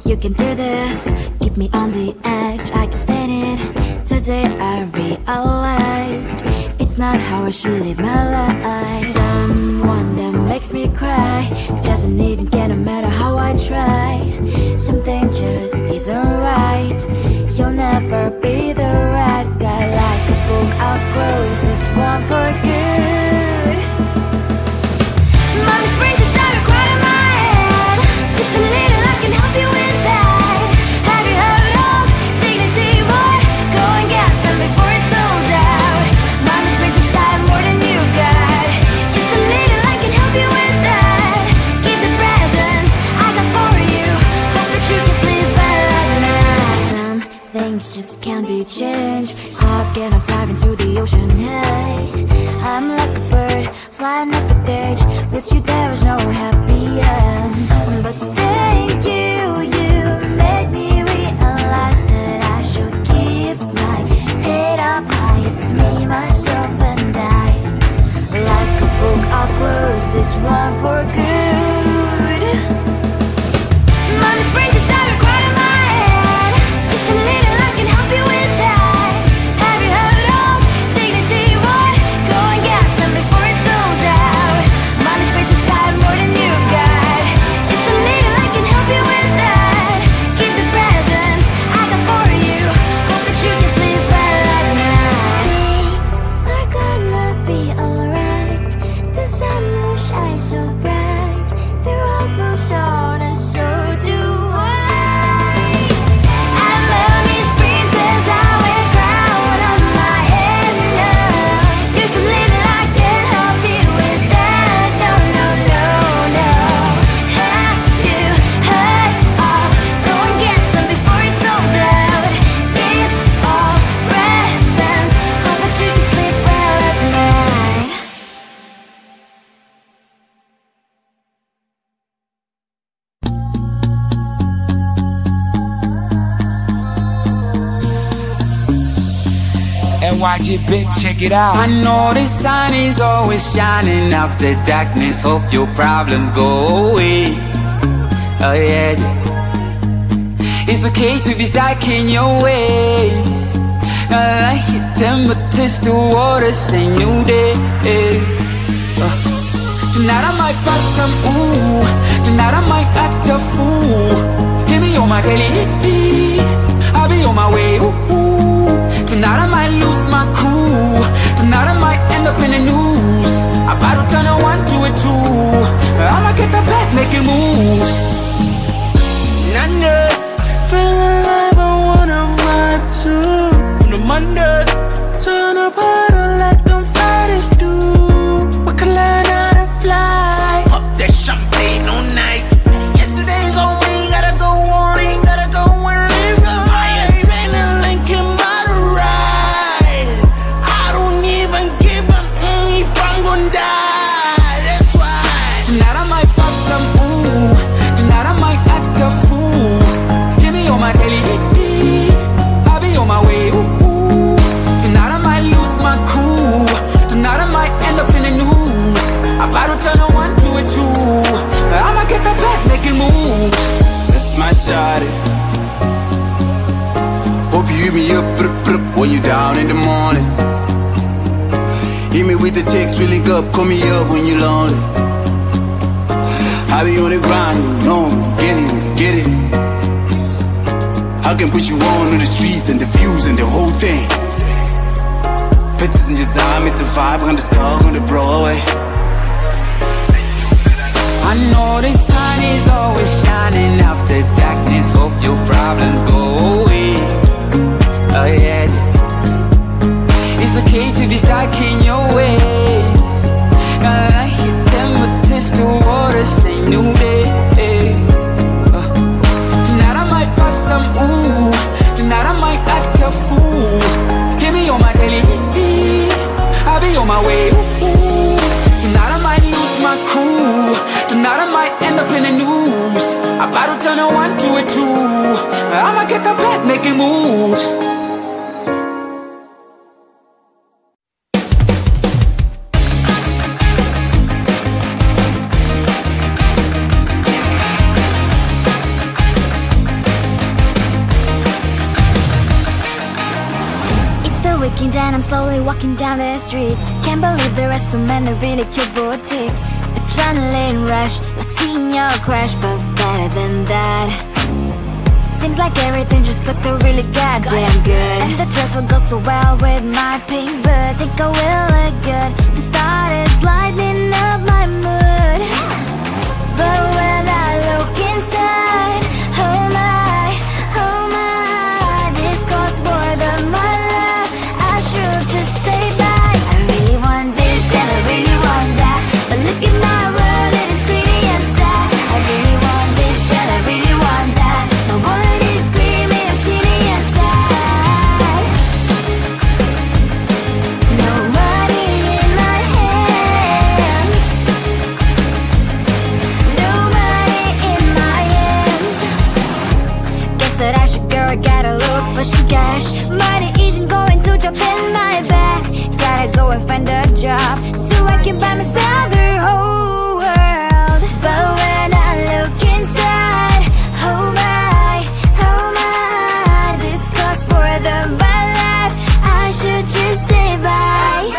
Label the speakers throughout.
Speaker 1: You can do this, keep me on the edge, I can stand it. Today I realized it's not how I should live my life. Someone that makes me cry doesn't even get, no matter how I try. Something just isn't right. You'll never be the right guy. Like a book, I'll close this one for good. Mommy springs inside a cry in my head. Just a little, I can help you with that. Have you heard of dignity, boy? Go and get some before it's sold out. Mommy springs inside more than you got. Just a little, I can help you with that. Keep the presents I got for you. Hope that you can sleep well at night. Some things just can't be changed. How can I dive into the ocean? Hey, I'm like a bird flying up the edge. With you there is no happy end. But thank you, you made me realize that I should keep my head up high. It's me, myself and I. Like a book, I'll close this one for good. Mommy springs inside a cry in my head. Just a little, I can help you with that. Have you heard of dignity, boy? Go and get some before it's sold out. Mommy springs inside more than you've got. Just a little, I can help you with that. Keep the presents I got for you. Hope that you can sleep well at night. We're gonna be alright. The sun will shine so bright. The road moves on and so do I. And mommy springs as I wear crown on my head now. Just a little, I can help you with that. No, no, no, no. Have you heard of? Go and get some before it's sold out. Keep all presents. Hope that you can sleep well at night.
Speaker 2: And watch it, bitch, check it out. I know the sun is always shining after darkness. Hope your problems go away. Oh yeah, yeah. It's okay to be stuck in your ways. I like your temper, taste the water, say new day. Tonight I might pass some ooh. Tonight I might act a fool. Hit me on my telly, I'll be on my way, ooh. Tonight I might lose my cool. Tonight I might end up in the news. About to turn a 1 to a 2. I'ma get the back making moves. None. I feel alive, I wanna vibe too. On the Monday, turn up harder like them fighters do. We can learn how to fly. Pop that champagne all night. Yesterday's all we gotta go on, gotta go and live your life. My adrenaline came by the ride. I don't even give a if I'm gonna die. That's why tonight I might pop some ooh. Tonight I might act a fool. Give me on my telly, I'll be on my way, ooh. Tonight I might lose my cool. Tonight I might end up in the news. About to turn a 1 to a 2. I'ma get the back making moves.
Speaker 3: That's my shawty. Hope you hit me up when you down in the morning. Hit me with the text, really up, call me up when you lonely. I be on the grind, you know, get it. I can put you on the streets and the views and the whole thing. Pictures in your time, it's a vibe on the star on the Broadway.
Speaker 2: I know the sun is always shining after darkness. Hope your problems go away. Oh yeah, yeah. It's okay to be stuck in your ways. I like your temper, taste the water, say new day. Tonight I too. I'ma get the back making moves.
Speaker 1: And I'm slowly walking down the streets. Can't believe there are so many really cute boutiques. Adrenaline rush, like seeing your crush, but better than that. Seems like everything just looks so really goddamn good. And the dress will go so well with my pink boots. Think I will look good. The start is lighting up my mood. But when I look inside, oh my, this costs more than my life. I should just say bye. I really want this and I really want that, but look at my world, it is pretty inside. I really want this and I really want that. My wallet is screaming, I'm skinny inside. No money in my hands. No money in my hands. Guess that I should go, I gotta look for some cash. Money isn't going to drop in my bag. Gotta go and find a job so I can buy myself the whole world. But when I look inside, oh my, this costs more than my life. I should just say bye.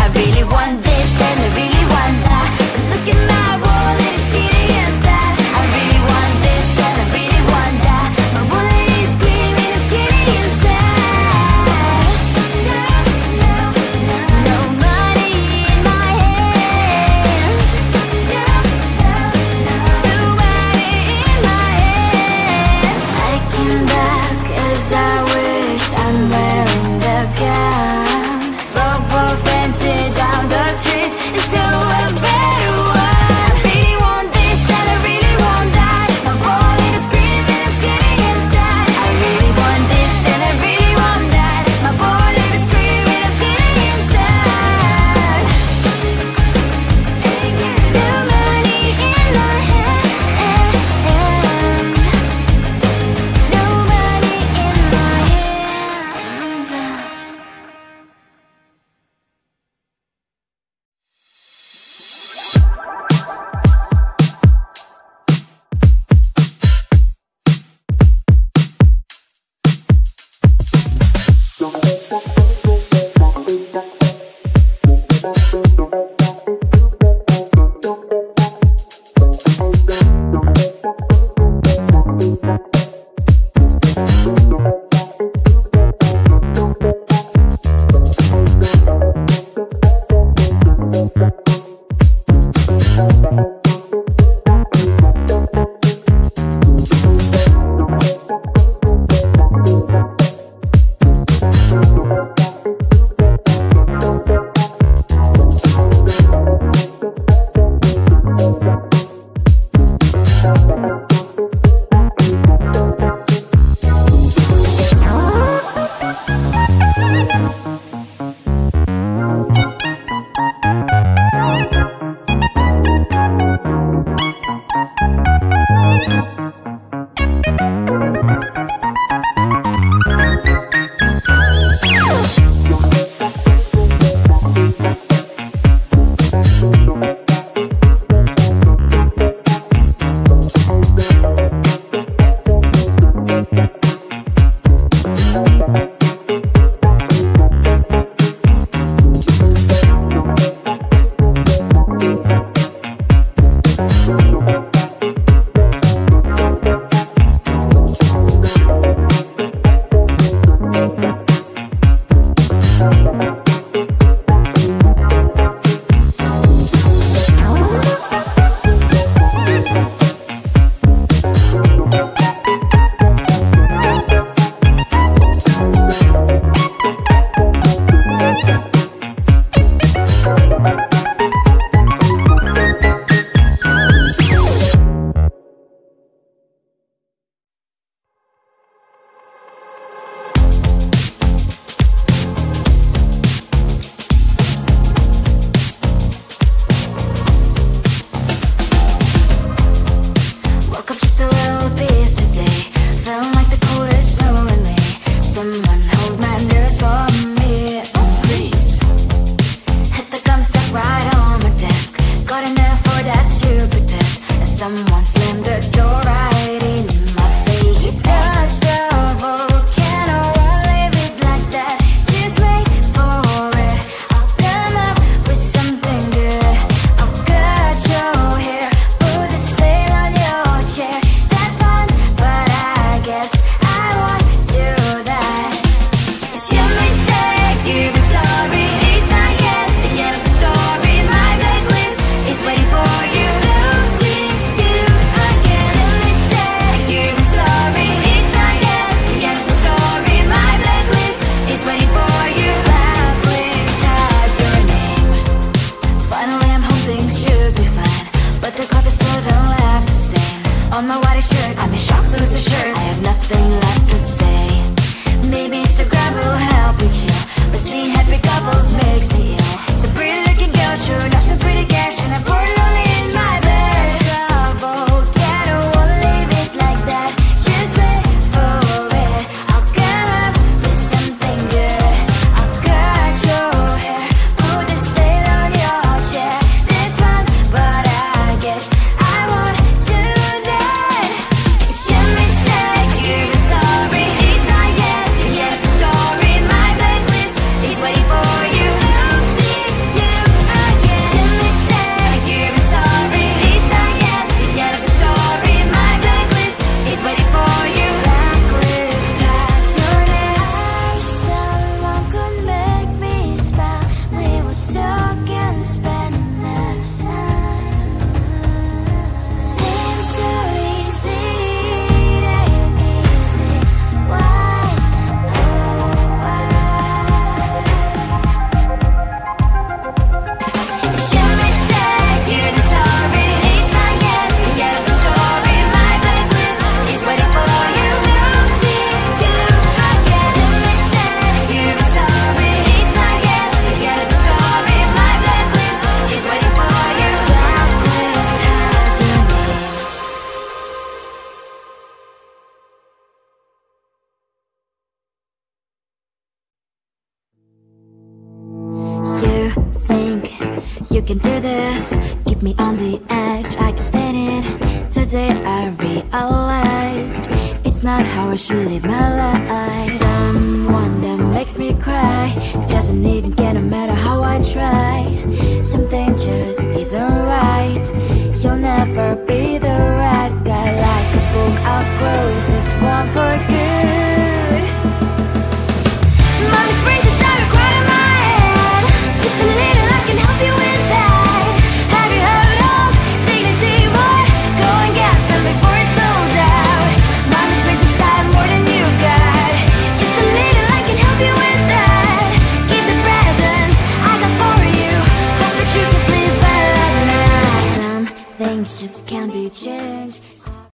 Speaker 1: I really want this and I really want that, but look at my wallet, it's skinny inside. I really want this and I really want that. My wallet is screaming, I'm skinny inside. No money in my hands. can do this. Keep me on the edge, I can stand it. Today I realized it's not how I should live my life. Someone that makes me cry doesn't even get no matter how I try. Something just isn't right. You'll never be the right guy. Like a book, I'll close this one for good. Mommy springs inside a cry in my head. You should lead it, I can help you with that. Have you heard of dignity, boy? Go and get some before it's sold out. Mommy springs inside more than you got. You should lead it, I can help you with that. Keep the presents I got for you. Hope that you can sleep well at night. Some things just can't be changed.